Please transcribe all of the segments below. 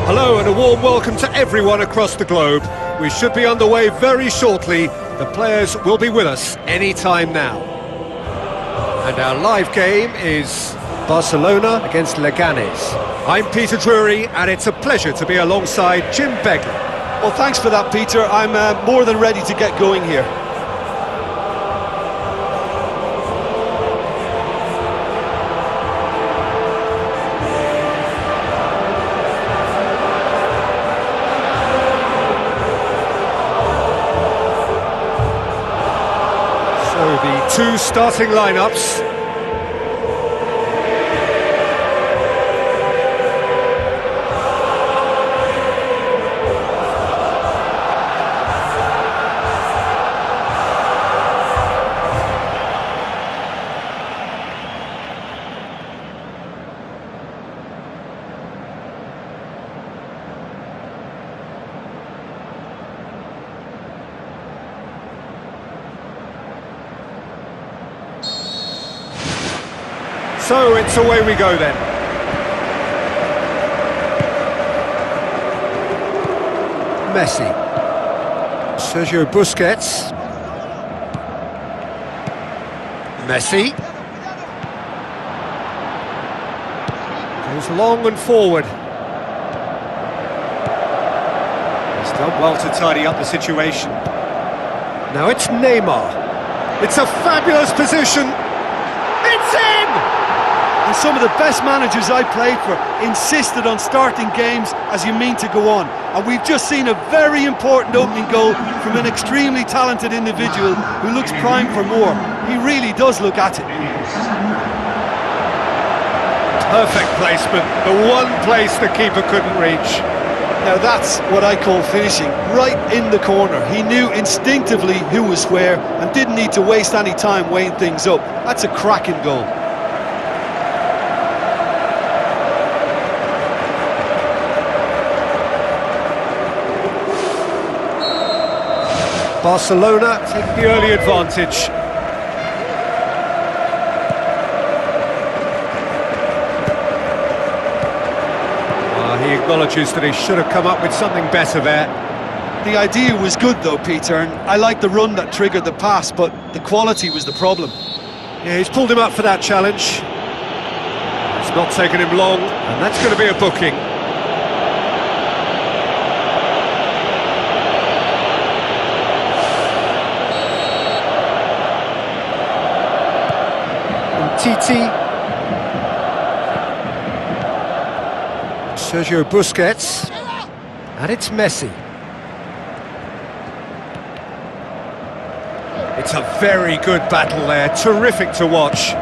Hello and a warm welcome to everyone across the globe. We should be underway very shortly. The players will be with us any time now. And our live game is Barcelona against Leganes. I'm Peter Drury and it's a pleasure to be alongside Jim Beckham. Well, thanks for that, Peter. I'm more than ready to get going here. So the two starting lineups. So it's away we go then. Messi. Sergio Busquets. Messi. Goes long and forward. He's done well to tidy up the situation. Now it's Neymar. It's a fabulous position. It's in! And some of the best managers I played for insisted on starting games as you mean to go on. And we've just seen a very important opening goal from an extremely talented individual who looks primed for more. He really does look at it. Perfect placement, the one place the keeper couldn't reach. Now that's what I call finishing, right in the corner. He knew instinctively who was where and didn't need to waste any time weighing things up. That's a cracking goal. Barcelona take the early advantage. He acknowledges that he should have come up with something better there. The idea was good though, Peter, and I like the run that triggered the pass, but the quality was the problem. Yeah, he's pulled him up for that challenge. It's not taken him long, and that's going to be a booking. Titi. Sergio Busquets. And it's Messi. It's a very good battle there, terrific to watch.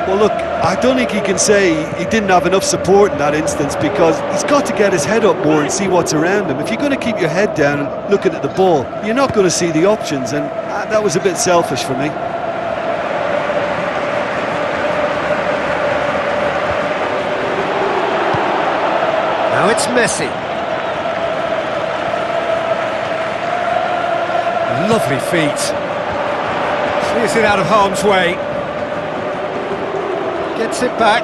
Well look, I don't think he can say he didn't have enough support in that instance, because he's got to get his head up more and see what's around him. If you're going to keep your head down and looking at the ball, you're not going to see the options, and that was a bit selfish for me. Now it's Messi. Lovely feet. Clears it out of harm's way. Gets it back.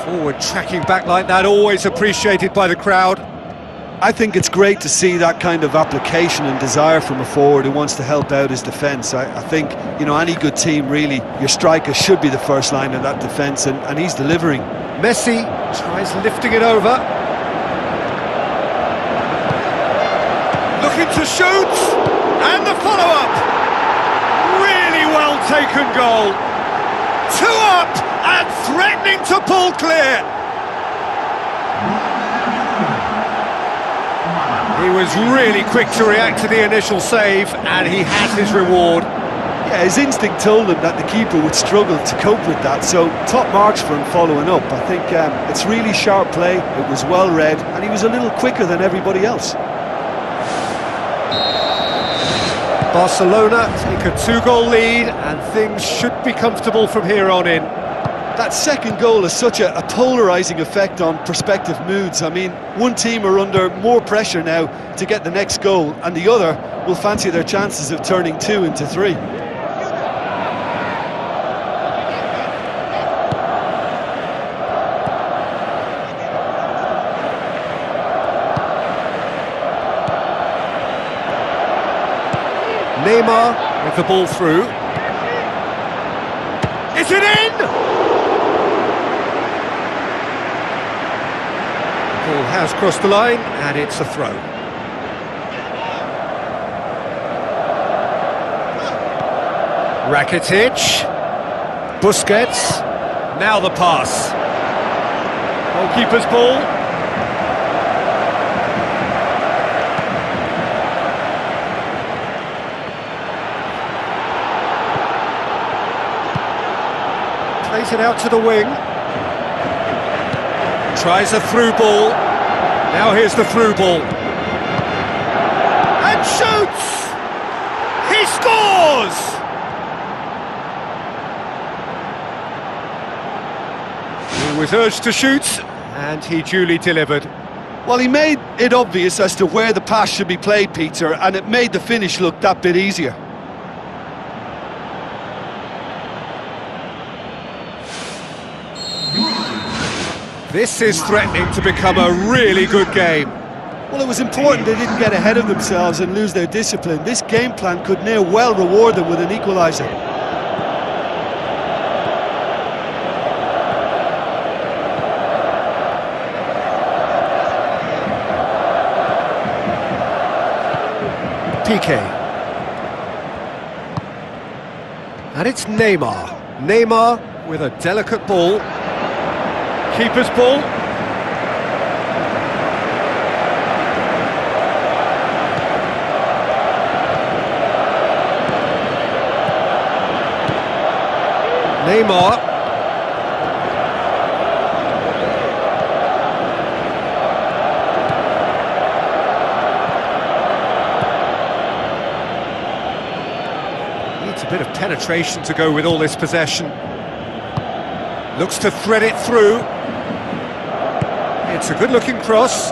Forward tracking back like that, always appreciated by the crowd. I think it's great to see that kind of application and desire from a forward who wants to help out his defence. I think, you know, any good team really, your striker should be the first line of that defence, and he's delivering. Messi tries lifting it over. Looking to shoot, and the follow-up. Really well taken goal. 2 up and threatening to pull clear. He was really quick to react to the initial save, and he has his reward. Yeah, his instinct told him that the keeper would struggle to cope with that, so top marks for him following up. I think it's really sharp play, it was well read, and he was a little quicker than everybody else. Barcelona take a 2-goal lead, and things should be comfortable from here on in. That second goal has such a polarising effect on prospective moods. I mean, one team are under more pressure now to get the next goal, and the other will fancy their chances of turning 2 into 3. Neymar with the ball through. Is it in? The ball has crossed the line, and it's a throw. Rakitic, Busquets, now the pass. Goalkeeper's ball. Plays it out to the wing. Tries a through ball. Now here's the through ball. And shoots! He scores! He was urged to shoot, and he duly delivered. Well, he made it obvious as to where the pass should be played, Peter, and it made the finish look that bit easier. This is threatening to become a really good game. Well, it was important they didn't get ahead of themselves and lose their discipline. This game plan could near well reward them with an equaliser. PK. And it's Neymar. Neymar with a delicate ball. Keeper's ball. Neymar. Needs a bit of penetration to go with all this possession. Looks to thread it through. It's a good-looking cross.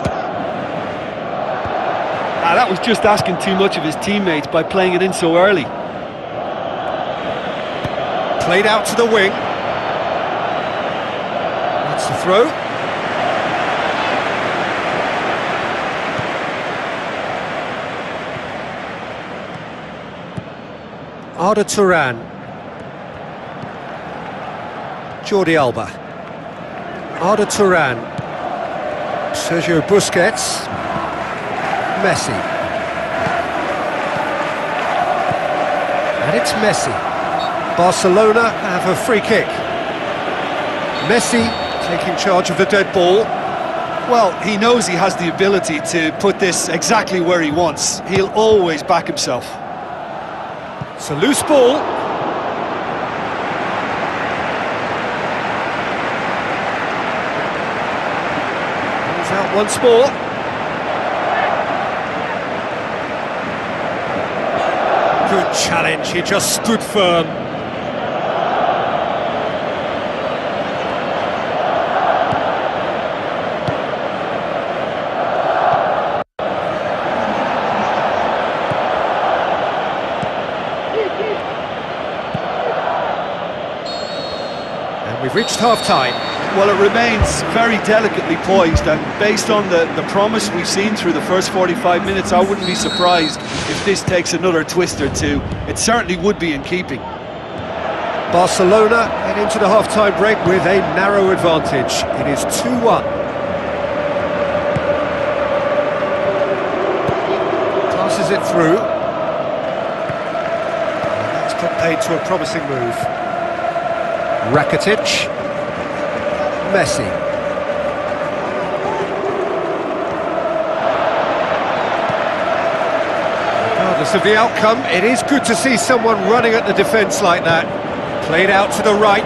That was just asking too much of his teammates by playing it in so early. Played out to the wing. That's the throw. Arda Turan. Jordi Alba. Arda Turan. Sergio Busquets. Messi. And it's Messi. Barcelona have a free kick. Messi taking charge of the dead ball. Well, he knows he has the ability to put this exactly where he wants. He'll always back himself. It's a loose ball. He's out once more. Good challenge, he just stood firm. And we've reached half-time. Well, it remains very delicately poised, and based on the promise we've seen through the first 45 minutes, I wouldn't be surprised if this takes another twist or two. It certainly would be in keeping. Barcelona head into the half-time break with a narrow advantage. It is 2-1. Passes it through. And that's put paid to a promising move. Rakitic. Messi. Regardless of the outcome, it is good to see someone running at the defence like that. Played out to the right.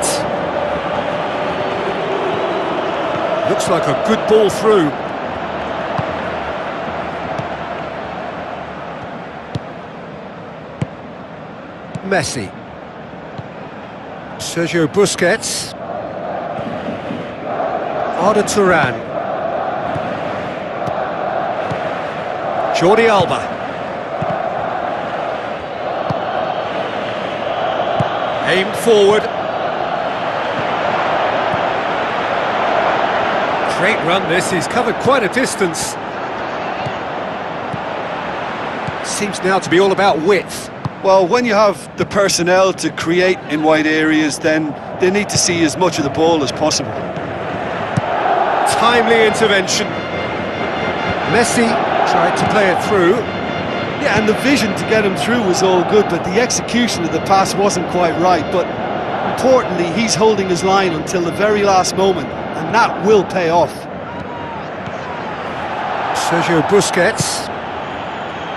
Looks like a good ball through. Messi. Sergio Busquets. Arda Turan. Jordi Alba. Aimed forward. Great run this, he's covered quite a distance. Seems now to be all about width. Well, when you have the personnel to create in wide areas, then they need to see as much of the ball as possible. Timely intervention. Messi tried to play it through. Yeah, and the vision to get him through was all good, but the execution of the pass wasn't quite right. But importantly, he's holding his line until the very last moment, and that will pay off. Sergio Busquets.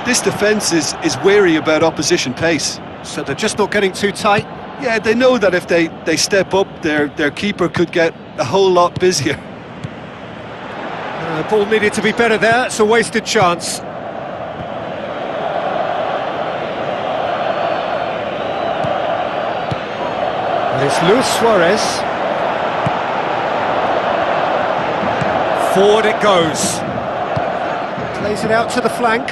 This defence is wary about opposition pace. So they're just not getting too tight. Yeah, they know that if they step up, their keeper could get a whole lot busier. The ball needed to be better there. It's a wasted chance. And it's Luis Suarez. Forward it goes. Plays it out to the flank.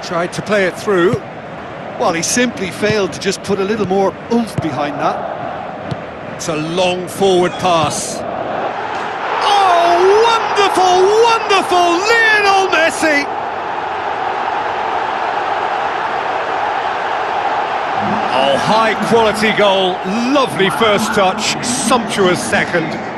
Tried to play it through. Well, he simply failed to just put a little more oomph behind that. It's a long forward pass. Oh, wonderful, wonderful Lionel Messi! Oh, high quality goal, lovely first touch, sumptuous second.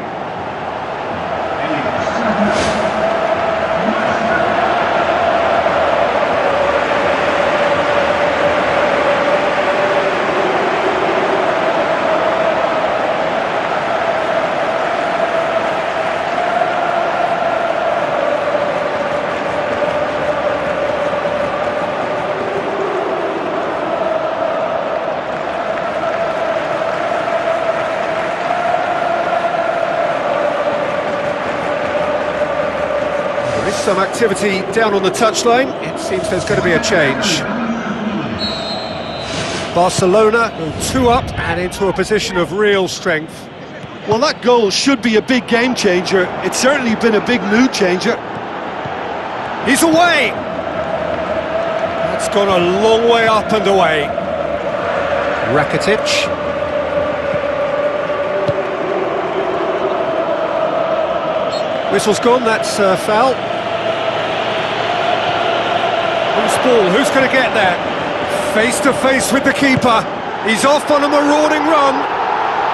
Some activity down on the touchline. It seems there's going to be a change. Barcelona go 2 up and into a position of real strength. Well, that goal should be a big game changer. It's certainly been a big mood changer. He's away! That's gone a long way up and away. Rakitic. Whistle's gone, that's foul. Loose ball, who's going to get there? Face to face with the keeper. He's off on a marauding run.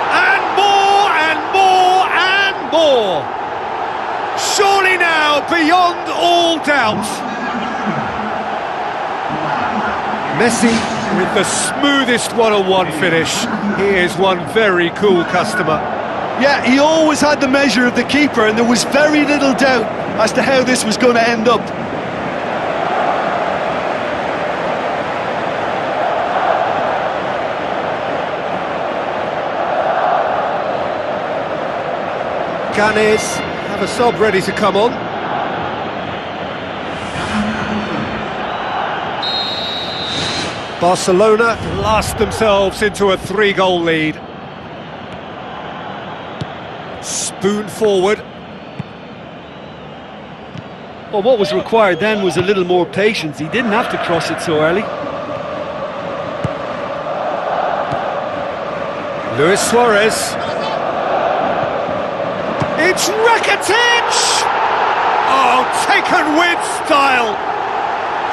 And more, and more, and more. Surely now, beyond all doubt. Messi with the smoothest one-on-one finish. He is one very cool customer. Yeah, he always had the measure of the keeper, and there was very little doubt as to how this was going to end up. Leganes have a sub ready to come on. Barcelona blast themselves into a 3-goal lead. Spoon forward. Well, what was required then was a little more patience. He didn't have to cross it so early. Luis Suarez. It's Rakitic! Oh, taken with style!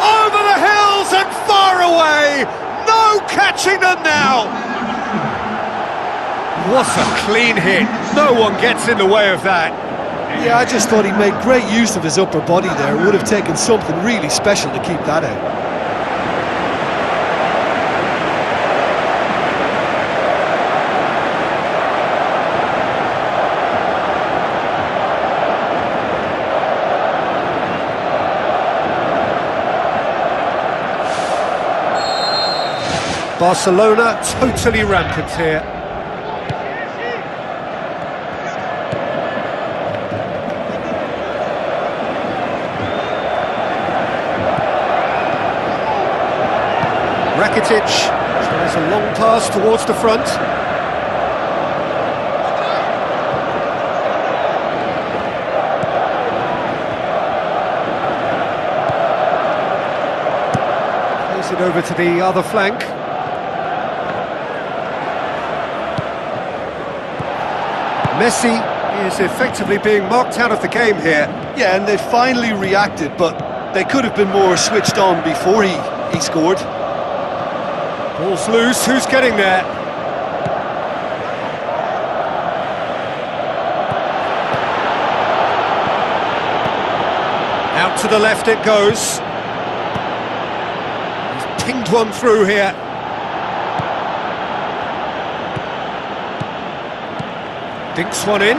Over the hills and far away! No catching them now! What a clean hit! No one gets in the way of that. Yeah, I just thought he made great use of his upper body there. It would have taken something really special to keep that out. Barcelona totally rampant here. Rakitic tries a long pass towards the front. Plays it over to the other flank. Messi is effectively being marked out of the game here. Yeah, and they finally reacted, but they could have been more switched on before he scored. Ball's loose, who's getting there? Out to the left it goes. He's pinged one through here. Dinks one in.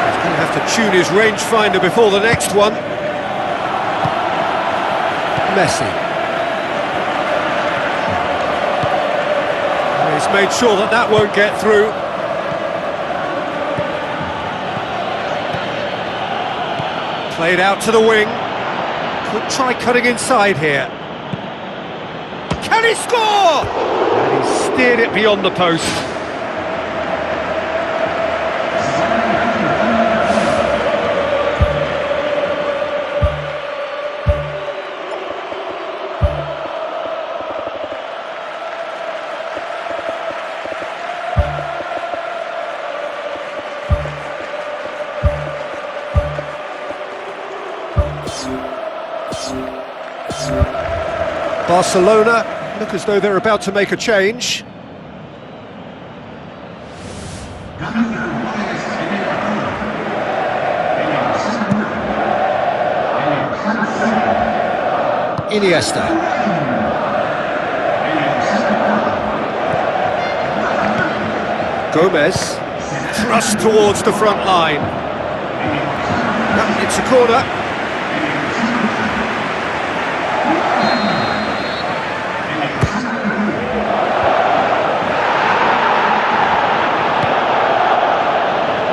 He's going to have to tune his rangefinder before the next one. Messi. He's made sure that that won't get through. Played out to the wing. Could try cutting inside here. Can he score? And he steered it beyond the post. Barcelona look as though they're about to make a change. Iniesta. Gomez. Thrust towards the front line. It's a corner.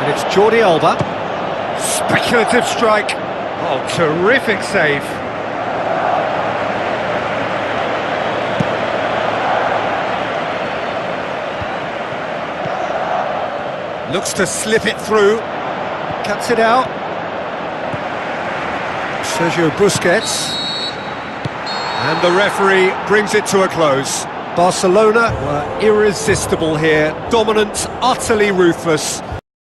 It's Jordi Alba. Speculative strike. Oh, terrific save. Looks to slip it through. Cuts it out. Sergio Busquets. And the referee brings it to a close. Barcelona were irresistible here. Dominant, utterly ruthless.